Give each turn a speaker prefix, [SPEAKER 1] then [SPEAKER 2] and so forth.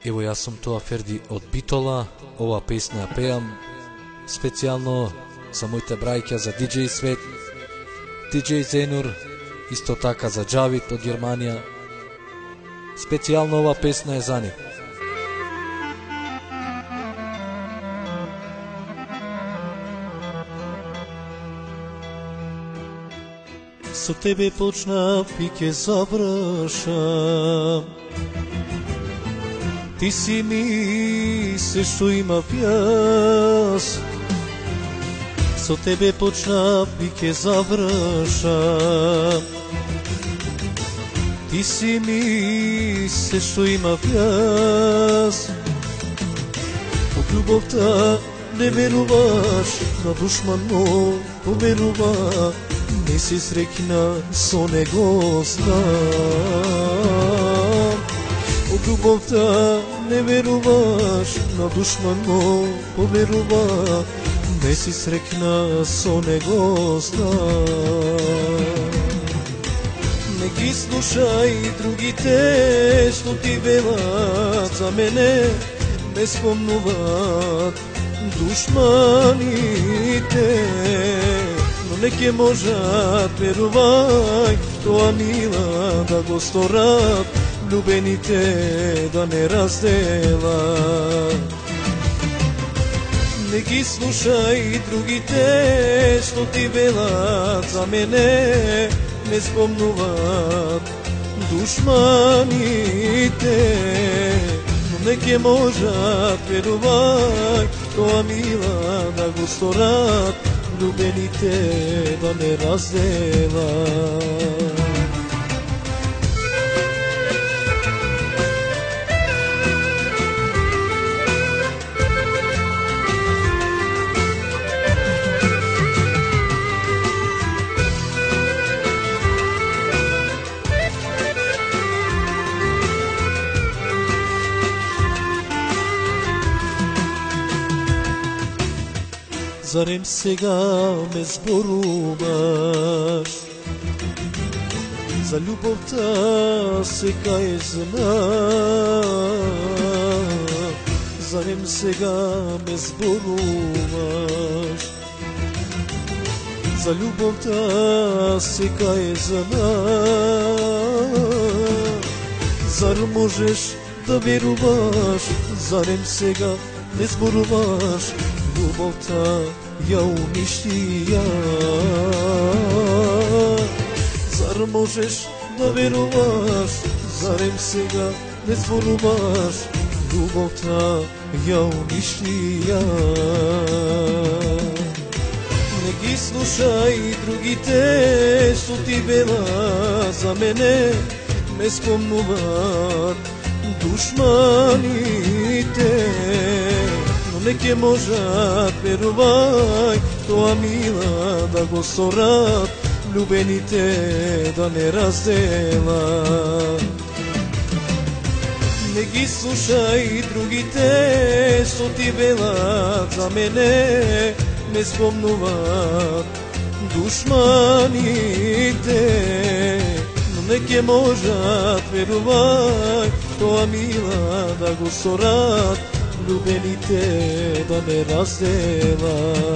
[SPEAKER 1] Evo, ja sam Тоа Ферди од Битола. Ова песна ја пеам специјално за моите брајќа, за диџеј Свет, диџеј Зенур, исто така за Джавид од Германија. Специјално ова песна е за нив. Со тебе почнав и ќе завршам. Ти си ми се што имав јас. Со тебе почнав и ќе завршам. Ти си ми се што имав јас. Во љубовта не веруваш, на душман мој поверува. Не си среќна со него знам. Во љубовта не веруваш, на душман мој поверува. Не си среќна со него знам. Не ги слушај другите што ти велат за мене, не спомнуваат душманите. Но не ќе можат, верувај, тоа мила да го сторат, влюбените да не разделат. Не ги слушај другите што ти велат за мене, не спомнуваат душманите. Но не ќе можат, верувај, тоа мила да го сторат, влюбените да не разделат. Зарем сега ме зборуваш, за љубовта сега е знак. Зарем сега ме зборуваш, за љубовта сега е знак. Зар можеш да веруваш, зарем сега не зборуваш, љубовта ја уништи ја. Зар можеш да веруваш, зарем сега не зборуваш, љубовта ја уништи ја. Не ги слушај другите што ти велат за мене, не спомнуваат душманите. Не ќе можат, верувај, тоа мила да го сторат, влюбените да не разделат. Не ги слушај другите што ти велат за мене, не спомнуваат душманите. Но не ќе можат, верувај, тоа мила да го сторат, влюбените да не разделат.